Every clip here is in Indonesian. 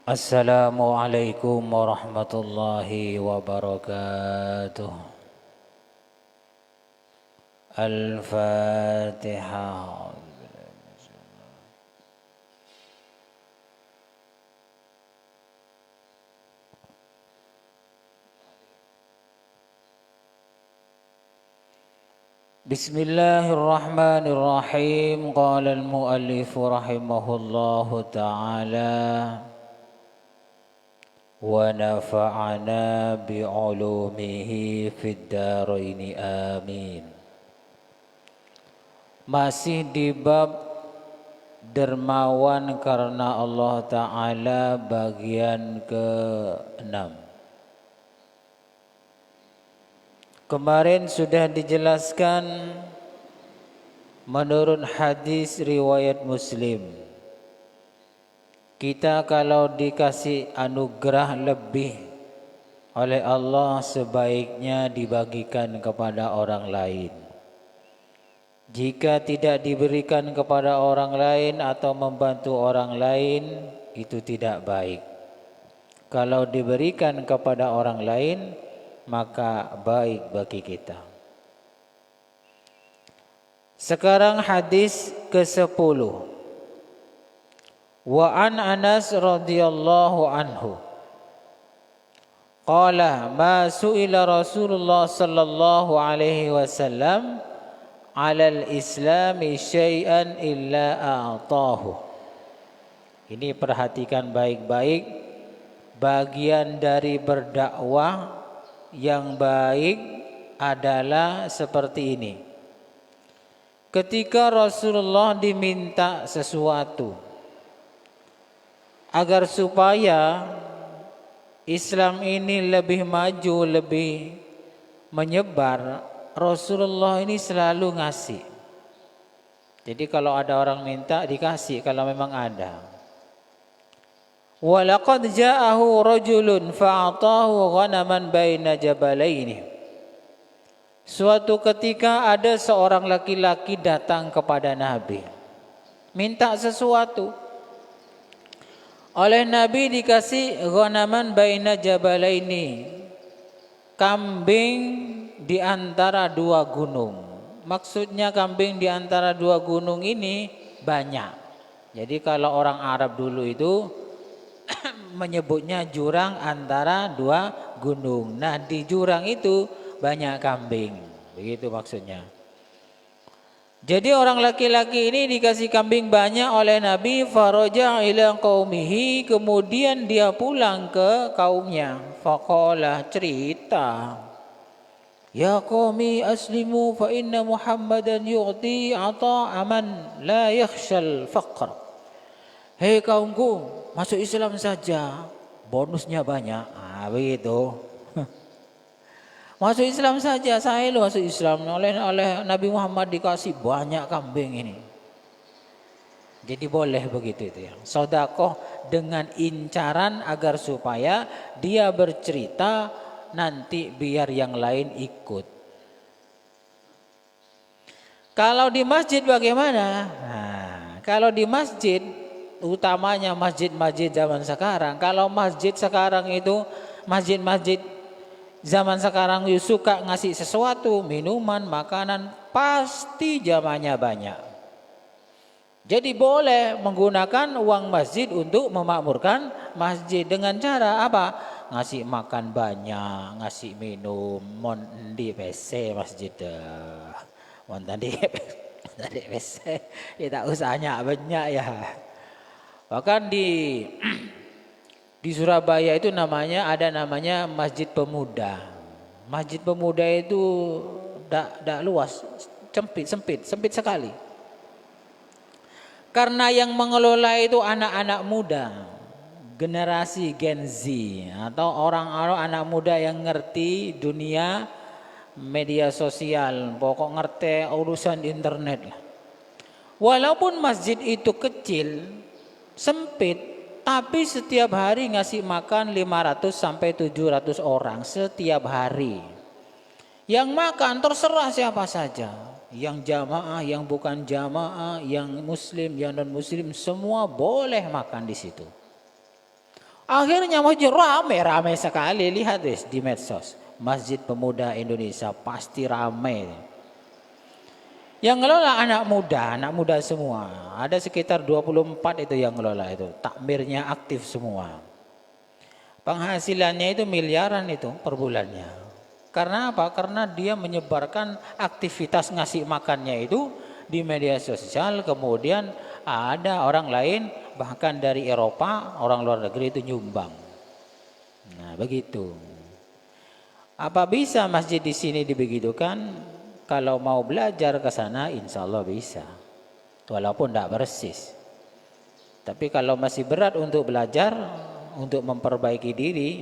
Assalamualaikum warahmatullahi wabarakatuh. Al-Fatihah. Bismillahirrahmanirrahim. Qala al-muallif rahimahullahu ta'ala wa nafa'ana bi'ulumihi fid dharain amin. Masih di bab dermawan karena Allah Ta'ala bagian ke-6. Kemarin sudah dijelaskan menurut hadis riwayat Muslim, kita kalau dikasih anugerah lebih oleh Allah sebaiknya dibagikan kepada orang lain. Jika tidak diberikan kepada orang lain atau membantu orang lain, itu tidak baik. Kalau diberikan kepada orang lain, maka baik bagi kita. Sekarang hadis ke-10. Wa an Anas radhiyallahu anhu qala ma su'ila Rasulullah sallallahu alaihi wasallam 'alal islami syai'an illa a'tahu. Ini perhatikan baik-baik, bagian dari berdakwah yang baik adalah seperti ini. Ketika Rasulullah diminta sesuatu agar supaya Islam ini lebih maju, lebih menyebar, Rasulullah ini selalu ngasih. Jadi kalau ada orang minta dikasih kalau memang ada. Walaqad ja'ahu rajulun fa'atahu ghanaman baina jabalaini. Suatu ketika ada seorang laki-laki datang kepada Nabi, minta sesuatu. Oleh Nabi dikasih ghanaman baina jabalaini, kambing di antara dua gunung. Maksudnya kambing di antara dua gunung ini banyak. Jadi kalau orang Arab dulu itu menyebutnya jurang antara dua gunung. Nah, di jurang itu banyak kambing. Begitu maksudnya. Jadi orang laki-laki ini dikasih kambing banyak oleh Nabi, faraja ila qaumihi, kemudian dia pulang ke kaumnya. Faqala, cerita, ya qaumi aslimu fa inna Muhammadan yu'ti ata'aman la yakhshal faqr. Hei kaumku, masuk Islam saja, bonusnya banyak. Begitu. Masuk Islam saja, saya lu masuk Islam. Oleh Nabi Muhammad dikasih banyak kambing ini. Jadi boleh begitu itu ya. Sedekah dengan incaran agar supaya dia bercerita nanti biar yang lain ikut. Kalau di masjid bagaimana? Nah, kalau di masjid, utamanya masjid-masjid zaman sekarang. Kalau masjid sekarang itu, masjid-masjid zaman sekarang suka ngasih sesuatu, minuman, makanan, pasti jamaahnya banyak. Jadi boleh menggunakan uang masjid untuk memakmurkan masjid dengan cara apa? Ngasih makan banyak, ngasih minum, mon di WC masjid. Mon tadi WC, tidak usahnya banyak ya. Bahkan di Surabaya itu ada namanya Masjid Pemuda. Masjid Pemuda itu tidak luas, sempit sekali. Karena yang mengelola itu anak-anak muda, generasi Gen Z atau orang-orang anak muda yang ngerti dunia media sosial, pokok ngerti urusan internet. Walaupun masjid itu kecil, sempit, tapi setiap hari ngasih makan 500 sampai 700 orang setiap hari. Yang makan terserah siapa saja, yang jamaah, yang bukan jamaah, yang muslim, yang non muslim, semua boleh makan di situ. Akhirnya masjid ramai sekali, lihat deh di medsos. Masjid Pemuda Indonesia pasti ramai. Yang ngelola anak muda semua. Ada sekitar 24 itu yang ngelola itu. Takmirnya aktif semua. Penghasilannya itu miliaran itu per bulannya. Karena apa? Karena dia menyebarkan aktivitas ngasih makannya itu di media sosial. Kemudian ada orang lain bahkan dari Eropa, orang luar negeri itu nyumbang. Nah begitu. Apa bisa masjid di sini dibegitukan? Kalau mau belajar ke sana insya Allah bisa. Walaupun tidak persis. Tapi kalau masih berat untuk belajar, untuk memperbaiki diri,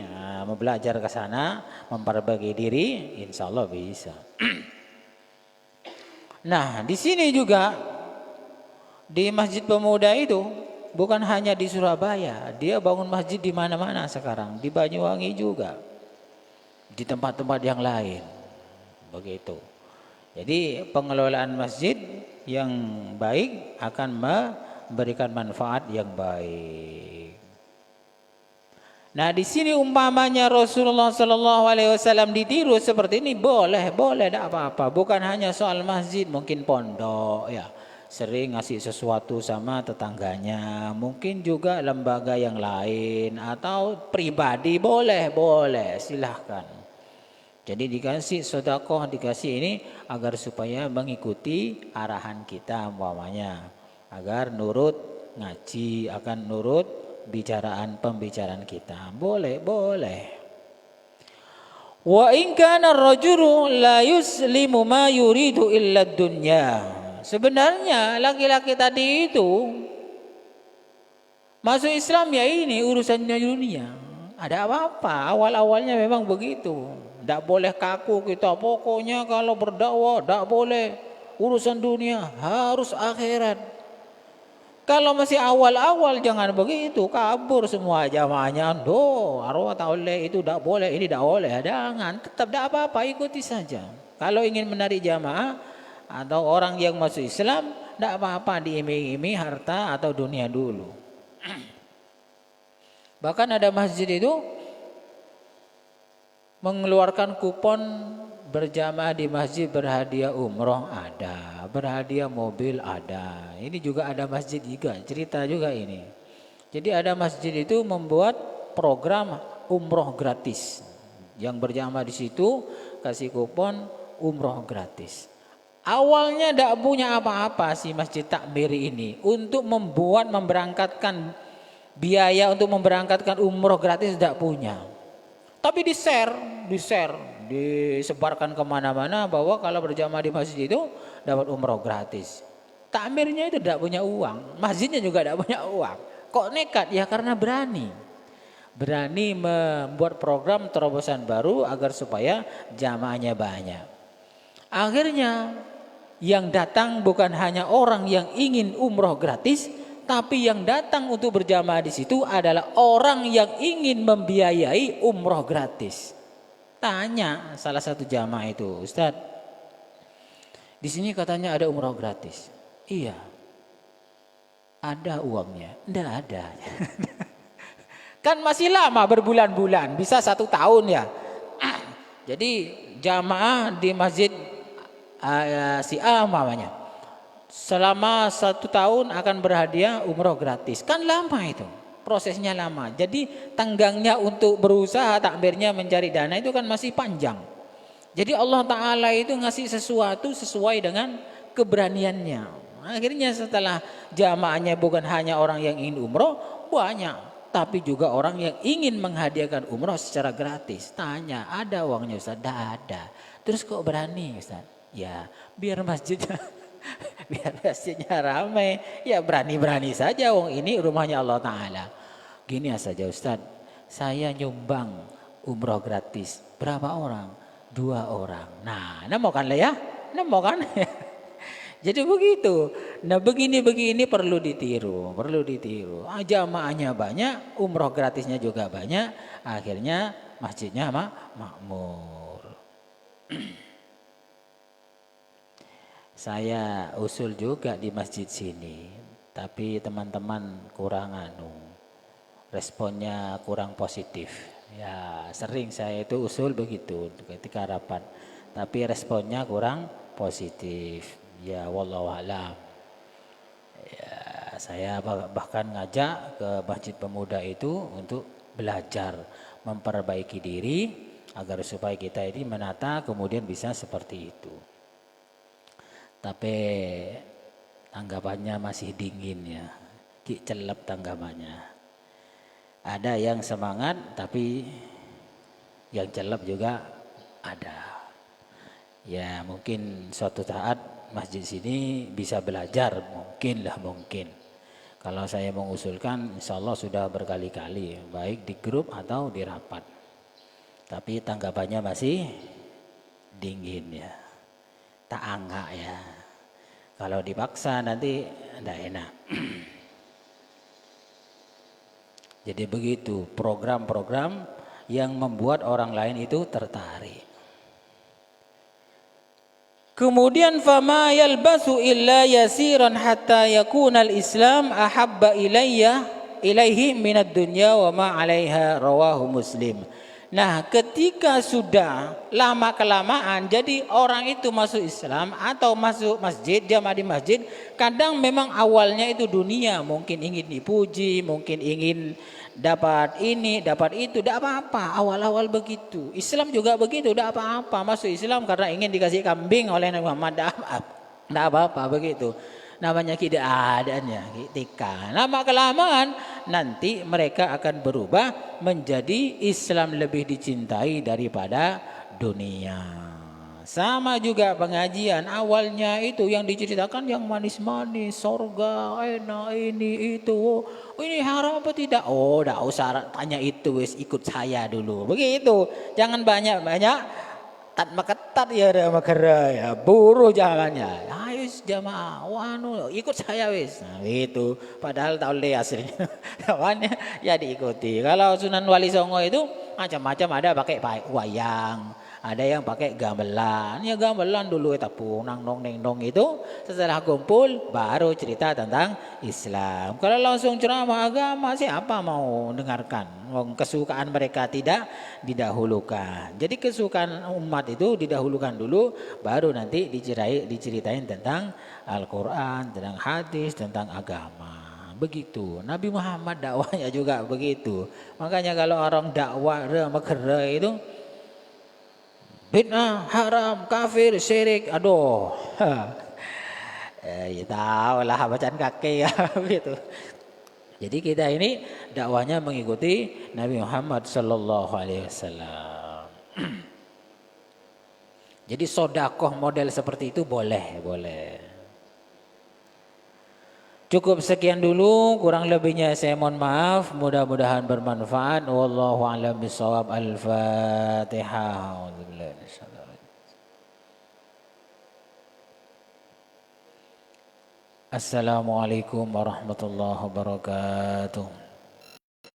belajar ke sana, memperbaiki diri, insya Allah bisa. Nah, di sini juga di Masjid Pemuda itu bukan hanya di Surabaya, dia bangun masjid di mana-mana sekarang, di Banyuwangi juga, di tempat-tempat yang lain, begitu. Jadi pengelolaan masjid yang baik akan memberikan manfaat yang baik. Nah di sini umpamanya Rasulullah Shallallahu Alaihi Wasallam ditiru seperti ini boleh, tidak apa-apa. Bukan hanya soal masjid, mungkin pondok ya, sering ngasih sesuatu sama tetangganya, mungkin juga lembaga yang lain atau pribadi boleh, silahkan. Jadi dikasih sedekah, dikasih ini agar supaya mengikuti arahan kita umpamanya, agar nurut ngaji, akan nurut pembicaraan kita. Boleh. Wa in kana ar-rajulu la yuslimu ma yuridu illa dunya. Sebenarnya laki-laki tadi itu masuk Islam ya ini urusannya dunia. Ada apa-apa? Awal-awalnya memang begitu. Tidak boleh kaku kita, pokoknya kalau berdakwah tidak boleh urusan dunia, harus akhirat. Kalau masih awal-awal jangan begitu, kabur semua jamaahnya. Arwah tauleh itu tidak boleh, ini tidak boleh. Jangan, tetap tidak apa-apa, ikuti saja. Kalau ingin menarik jamaah atau orang yang masuk Islam, tidak apa-apa diiming-iming harta atau dunia dulu. Bahkan ada masjid itu mengeluarkan kupon berjamaah di masjid berhadiah umroh ada, berhadiah mobil ada. Ini juga ada masjid juga, cerita juga ini. Jadi ada masjid itu membuat program umroh gratis. Yang berjamaah di situ kasih kupon umroh gratis. Awalnya tidak punya apa-apa si Masjid Takmiri ini untuk memberangkatkan biaya untuk memberangkatkan umroh gratis tidak punya. Tapi di share, disebarkan kemana-mana bahwa kalau berjamaah di masjid itu dapat umroh gratis. Takmirnya itu tidak punya uang, masjidnya juga tidak punya uang. Kok nekat? Ya karena berani membuat program terobosan baru agar supaya jamaahnya banyak. Akhirnya yang datang bukan hanya orang yang ingin umroh gratis, tapi yang datang untuk berjamaah di situ adalah orang yang ingin membiayai umroh gratis. Tanya salah satu jamaah itu, Ustaz, di sini katanya ada umroh gratis. Iya. Ada uangnya? Tidak ada. Kan masih lama berbulan-bulan, bisa 1 tahun ya. Jadi jamaah di masjid si A umpamanya selama 1 tahun akan berhadiah umroh gratis. Kan lama itu, prosesnya lama. Jadi tenggangnya untuk berusaha takmirnya mencari dana itu kan masih panjang. Jadi Allah Ta'ala itu ngasih sesuatu sesuai dengan keberaniannya. Akhirnya setelah jamaahnya bukan hanya orang yang ingin umroh, banyak. Tapi juga orang yang ingin menghadiahkan umroh secara gratis. Tanya, ada uangnya Ustaz? Tidak ada. Terus kok berani Ustaz? Ya biar masjidnya ramai, ya berani-berani saja. Wong ini rumahnya Allah Ta'ala. Gini saja Ustaz, saya nyumbang umroh gratis. Berapa orang? 2 orang. Nah, mau kan lah ya? Mau kan? Jadi begitu. Nah begini perlu ditiru. Jamaahnya banyak, umroh gratisnya juga banyak. Akhirnya masjidnya makmur. Saya usul juga di masjid sini, tapi teman-teman kurang responnya kurang positif. Ya, sering saya itu usul begitu ketika rapat. Tapi responnya kurang positif. Ya, wallahu a'lam. Ya, saya bahkan ngajak ke Masjid Pemuda itu untuk belajar memperbaiki diri agar supaya kita ini menata kemudian bisa seperti itu. Tapi tanggapannya masih dingin ya. Ki celep tanggapannya. Ada yang semangat tapi yang celep juga ada. Ya mungkin suatu saat masjid sini bisa belajar, mungkin lah mungkin. Kalau saya mengusulkan insya Allah sudah berkali-kali, baik di grup atau di rapat. Tapi tanggapannya masih dingin ya, tak angka ya. Kalau dipaksa nanti tidak enak. Jadi begitu program-program yang membuat orang lain itu tertarik. Kemudian fama yalbasu illa yasiran hatta yakuna al-Islam ahabba ilaihi minad dunya wa ma 'alaiha rawahu Muslim. Nah, ketika sudah lama kelamaan jadi orang itu masuk Islam atau masuk masjid, jamaah di masjid, kadang memang awalnya itu dunia, mungkin ingin dipuji, mungkin ingin dapat ini, dapat itu, tidak apa-apa. Awal-awal begitu. Islam juga begitu, tidak apa-apa. Masuk Islam karena ingin dikasih kambing oleh Nabi Muhammad, tidak apa-apa begitu. Namanya keadaannya, ketika lama kelamaan nanti mereka akan berubah menjadi Islam lebih dicintai daripada dunia. Sama juga pengajian awalnya itu yang diceritakan yang manis-manis, sorga, enak ini itu. Oh, ini haram apa tidak? Oh, tidak usah tanya itu, wis ikut saya dulu. Begitu. Jangan banyak-banyak tat maketat ya ada makara ya buruh jalannya. Ayo jamaah, wanu ikut saya wis. Nah, itu padahal tak boleh aslinya. Kawannya ya diikuti. Kalau Sunan Wali Songo itu macam-macam, ada pakai wayang, ada yang pakai gamelan. Ya gamelan dulu tapi nang nong neng nong itu setelah kumpul baru cerita tentang Islam. Kalau langsung ceramah agama siapa mau dengarkan? Kesukaan mereka tidak didahulukan. Jadi kesukaan umat itu didahulukan dulu, baru nanti diceritain tentang Al-Quran, tentang hadis, tentang agama. Begitu. Nabi Muhammad dakwahnya juga begitu. Makanya kalau orang dakwah makara itu bid'ah, haram, kafir, syirik, aduh. Ya tahu lah bacaan kaki ya gitu. Jadi kita ini dakwahnya mengikuti Nabi Muhammad sallallahu alaihi wasallam. Jadi sodakoh model seperti itu boleh. Cukup sekian dulu, kurang lebihnya saya mohon maaf. Mudah-mudahan bermanfaat. Wallahu a'lam bishawab. Al-Fatihah. Assalamualaikum warahmatullahi wabarakatuh.